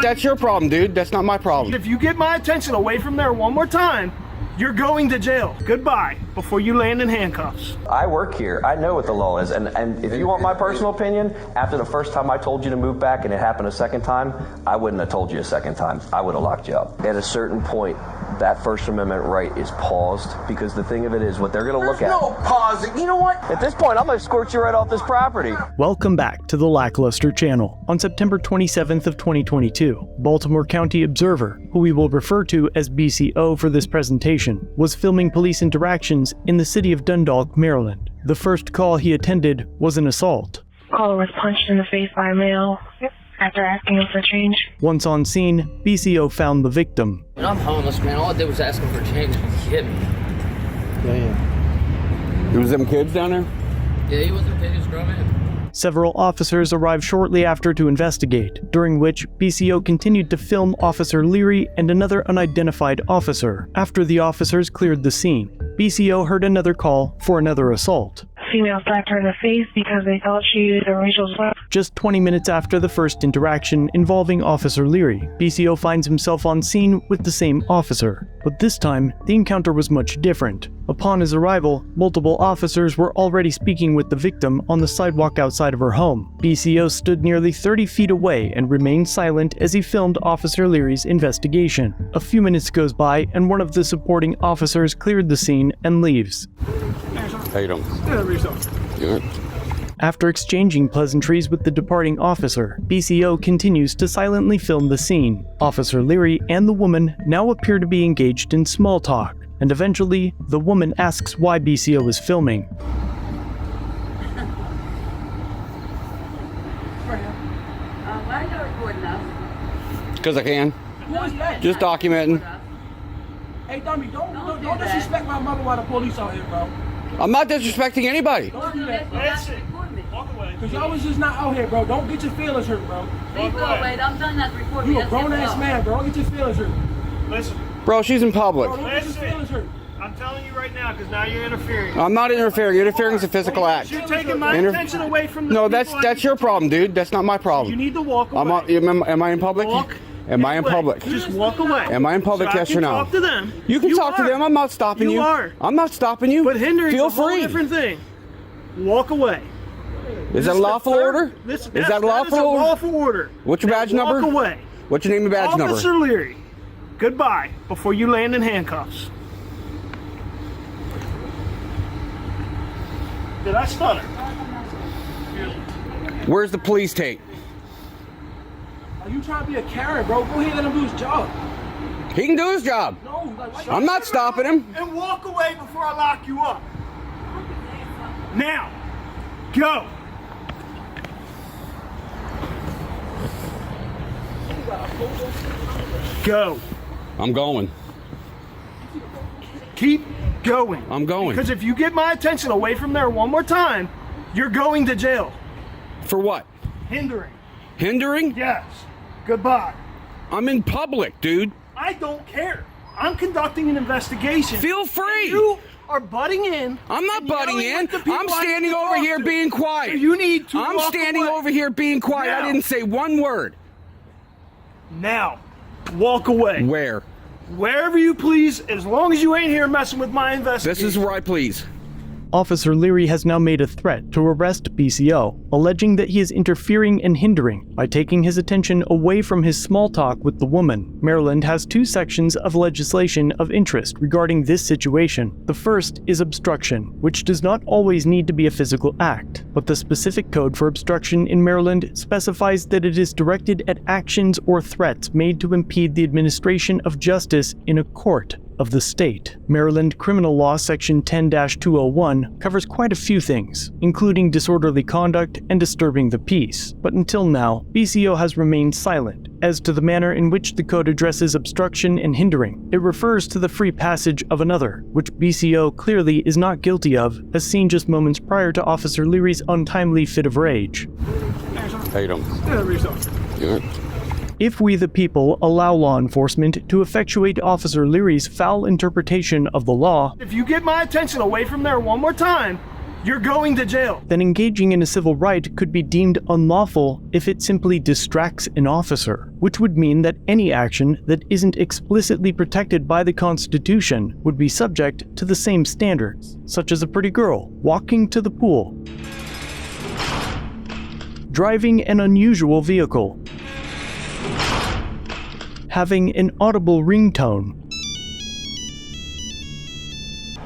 That's your problem, dude. That's not my problem. If you get my attention away from there one more time, you're going to jail. Goodbye, before you land in handcuffs. I work here. I know what the law is. And if you want my personal opinion, after the first time I told you to move back and it happened a second time, I wouldn't have told you a second time. I would have locked you up. At a certain point, that First Amendment right is paused, because the thing of it is what they're going to look at. No pausing. You know what? At this point, I'm going to escort you right off this property. Welcome back to the LackLuster channel. On September 27th of 2022, Baltimore County Observer, who we will refer to as BCO for this presentation, was filming police interactions in the city of Dundalk, Maryland. The first call he attended was an assault. Caller was punched in the face by a male after asking him for change. Once on scene, BCO found the victim. I'm homeless, man. All I did was ask him for change and he hit me. There was them kids down there? Yeah, he wasn't a grown man. Several officers arrived shortly after to investigate, during which BCO continued to film Officer Leary and another unidentified officer. After the officers cleared the scene, BCO heard another call for another assault. Female slapped her in the face because they thought she used a racial slur. Just 20 minutes after the first interaction involving Officer Leary, BCO finds himself on scene with the same officer. But this time, the encounter was much different. Upon his arrival, multiple officers were already speaking with the victim on the sidewalk outside of her home. BCO stood nearly 30 feet away and remained silent as he filmed Officer Leary's investigation. A few minutes goes by and one of the supporting officers cleared the scene and leaves. How you doing? Good. After exchanging pleasantries with the departing officer, BCO continues to silently film the scene. Officer Leary and the woman now appear to be engaged in small talk, and eventually, the woman asks why BCO is filming. Why are you recording us? Because I can. Just documenting. Hey, dummy, don't disrespect my mother while the police out here, bro. I'm not disrespecting anybody. Don't do that, bro. Because y'all was just not out here, bro. Don't get your feelings hurt, bro. Please go away. I'm done that recording. You a grown-ass man, bro. Don't get your feelings hurt. Listen, Bro, she's in public. Bro, don't get your feelings hurt. I'm telling you right now, because now you're interfering. I'm not interfering. Interfering is a physical act. You're taking my attention away from the No, people that's your problem, dude. That's not my You problem. need to walk away. Am I in public? Walk Am I in away. public? Just walk away. Am I in public, So yes I can or no? Talk to them. You can talk to them. I'm not stopping you. You are. I'm not stopping you. But hindering Feel is a whole free. different thing. Walk away. Is that a lawful order? Is that lawful order? lawful order. What's your Now badge number? Walk away. What's your name and badge number? Officer Leary, goodbye before you land in handcuffs. Did I stutter? Where's the police tape? Are you trying to be a Karen, bro? Go ahead and let him do his job. He can do his job. No, like, why you- I'm not stopping him. And walk away before I lock you up. Now, go. Go. I'm going. Keep going. I'm going. Because if you get my attention away from there one more time, you're going to jail. For what? Hindering. Hindering? Yes. Goodbye. I'm in public, dude. I don't care. I'm conducting an investigation. Feel free. You are butting in. I'm not and butting yelling in. at the people I'm I standing need to over talk here to. being quiet. So you need to I'm walk standing away. over here being quiet. I Now. didn't say one word. Now, walk away. Where? Wherever you please, as long as you ain't here messing with my investigation. This is where I please. Officer Leary has now made a threat to arrest BCO, alleging that he is interfering and hindering by taking his attention away from his small talk with the woman. Maryland has two sections of legislation of interest regarding this situation. The first is obstruction, which does not always need to be a physical act, but the specific code for obstruction in Maryland specifies that it is directed at actions or threats made to impede the administration of justice in a court of the state. Maryland Criminal Law Section 10-201 covers quite a few things, including disorderly conduct and disturbing the peace. But until now, BCO has remained silent as to the manner in which the code addresses obstruction and hindering. It refers to the free passage of another, which BCO clearly is not guilty of, as seen just moments prior to Officer Leary's untimely fit of rage. How you doing? Good. If we the people allow law enforcement to effectuate Officer Leary's foul interpretation of the law, If you get my attention away from there one more time, You're going to jail. then engaging in a civil right could be deemed unlawful if it simply distracts an officer, which would mean that any action that isn't explicitly protected by the Constitution would be subject to the same standards, such as a pretty girl walking to the pool, driving an unusual vehicle, having an audible ringtone.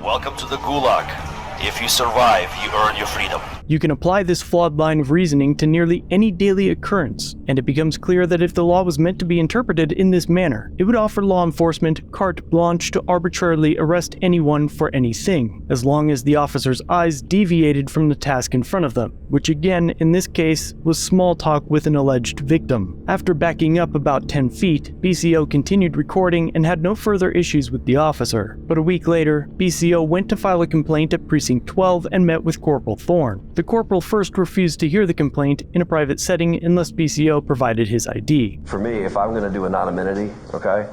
Welcome to the Gulag. If you survive, you earn your freedom. You can apply this flawed line of reasoning to nearly any daily occurrence, and it becomes clear that if the law was meant to be interpreted in this manner, it would offer law enforcement carte blanche to arbitrarily arrest anyone for anything, as long as the officer's eyes deviated from the task in front of them, which again, in this case, was small talk with an alleged victim. After backing up about 10 feet, BCO continued recording and had no further issues with the officer. But a week later, BCO went to file a complaint at Precinct 12 and met with Corporal Thorne. The corporal first refused to hear the complaint in a private setting unless BCO provided his ID. For me, if I'm going to do anonymity, okay,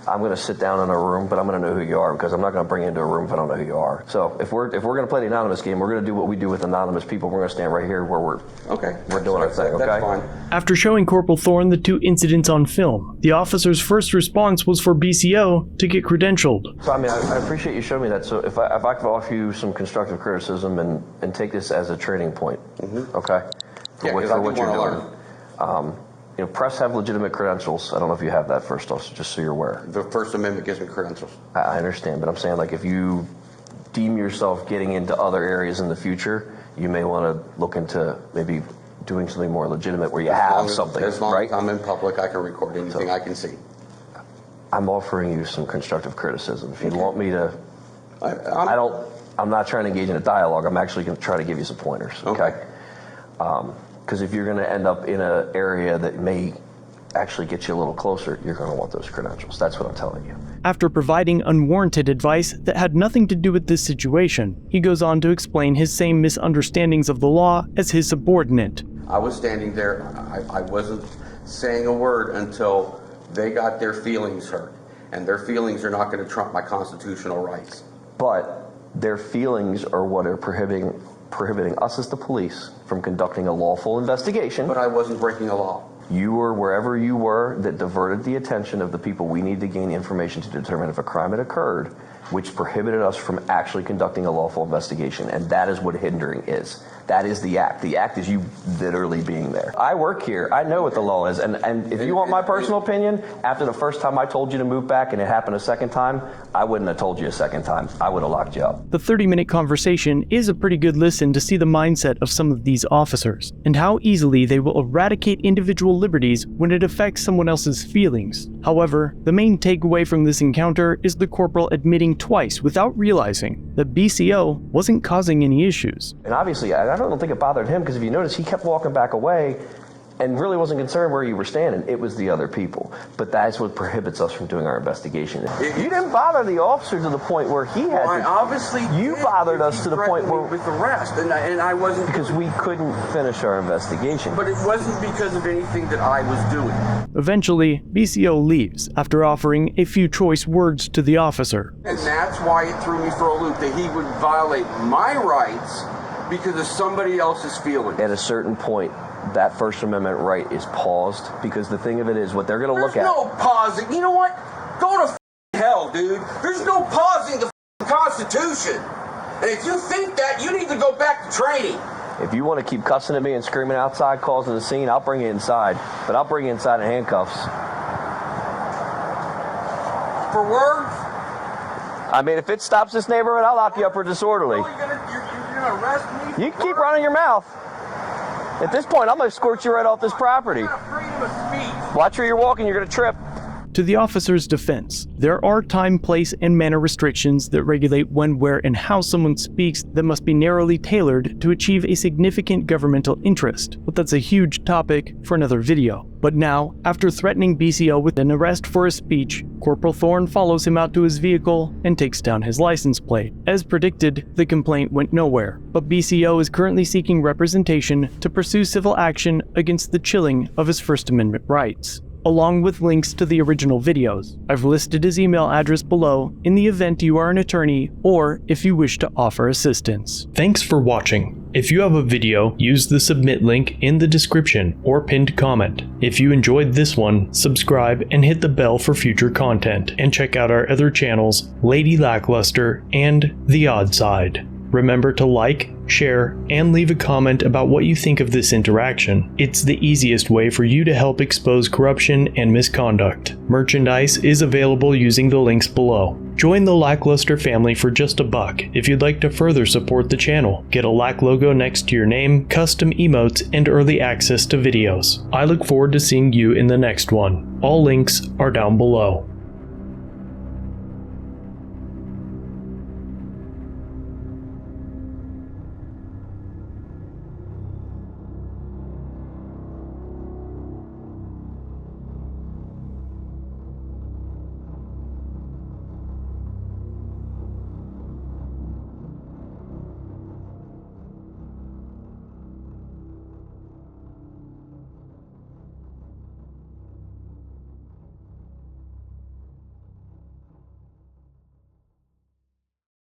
I'm going to sit down in a room, but I'm going to know who you are, because I'm not going to bring you into a room if I don't know who you are. So if we're going to play the anonymous game, we're going to do what we do with anonymous people. We're going to stand right here where we're doing our thing, okay? That's fine. After showing Corporal Thorne the two incidents on film, the officer's first response was for BCO to get credentialed. So I mean, I appreciate you showing me that. So if I could offer you some constructive criticism and take this as a training point, okay? Yeah, For 'cause I do what you're wanna doing. You know, press have legitimate credentials. I don't know if you have that, first off, just so you're aware. The First Amendment gives me credentials. I understand, but I'm saying, like, if you deem yourself getting into other areas in the future, you may want to look into maybe doing something more legitimate where you have something, as long right? as I'm in public, I can record anything I can see. I'm offering you some constructive criticism. If you want me to, I'm not trying to engage in a dialogue. I'm actually going to try to give you some pointers, okay? Because if you're going to end up in an area that may actually get you a little closer, you're going to want those credentials. That's what I'm telling you. After providing unwarranted advice that had nothing to do with this situation, he goes on to explain his same misunderstandings of the law as his subordinate. I was standing there. I wasn't saying a word until they got their feelings hurt. And their feelings are not going to trump my constitutional rights. But their feelings are what are prohibiting us as the police from conducting a lawful investigation. But I wasn't breaking a law. You were wherever you were that diverted the attention of the people we need to gain information to determine if a crime had occurred, which prohibited us from actually conducting a lawful investigation. And that is what hindering is. That is the act. The act is you literally being there. I work here. I know what the law is. And if you want my personal opinion, after the first time I told you to move back and it happened a second time, I wouldn't have told you a second time. I would have locked you up. The 30-minute conversation is a pretty good listen to see the mindset of some of these officers, and how easily they will eradicate individual liberties when it affects someone else's feelings. However, the main takeaway from this encounter is the corporal admitting twice without realizing that BCO wasn't causing any issues. And obviously, I don't think it bothered him, because if you notice, he kept walking back away and really wasn't concerned where you were standing. It was the other people. But that's what prohibits us from doing our investigation. You didn't bother the officer to the point where he had to. Obviously, you bothered us to the point where with arrest, and I wasn't, because we couldn't finish our investigation. But it wasn't because of anything that I was doing. Eventually, BCO leaves after offering a few choice words to the officer. And that's why it threw me for a loop, that he would violate my rights because of somebody else's feelings. At a certain point, that First Amendment right is paused, because the thing of it is, what they're going to look at. There's no pausing. You know what? Go to hell, dude. There's no pausing the Constitution. And if you think that, you need to go back to training. If you want to keep cussing at me and screaming outside, causing the scene, I'll bring you inside. But I'll bring you inside in handcuffs. For words? I mean, if it stops this neighborhood, I'll lock you up for disorderly. You're gonna arrest me? You can keep running your mouth. At this point, I'm going to escort you right off this property. Freedom of speech. Watch where you're walking, you're going to trip. To the officer's defense, there are time, place, and manner restrictions that regulate when, where, and how someone speaks that must be narrowly tailored to achieve a significant governmental interest, but that's a huge topic for another video. But now, after threatening BCO with an arrest for his speech, Corporal Thorne follows him out to his vehicle and takes down his license plate. As predicted, the complaint went nowhere, but BCO is currently seeking representation to pursue civil action against the chilling of his First Amendment rights. along with links to the original videos. I've listed his email address below in the event you are an attorney or if you wish to offer assistance. Thanks for watching. If you have a video, use the submit link in the description or pinned comment. If you enjoyed this one, subscribe and hit the bell for future content, and check out our other channels, Lady LackLuster and The Odd Side. Remember to like, share, and leave a comment about what you think of this interaction. It's the easiest way for you to help expose corruption and misconduct. Merchandise is available using the links below. Join the LackLuster family for just $1 if you'd like to further support the channel. Get a Lack logo next to your name, custom emotes, and early access to videos. I look forward to seeing you in the next one. All links are down below.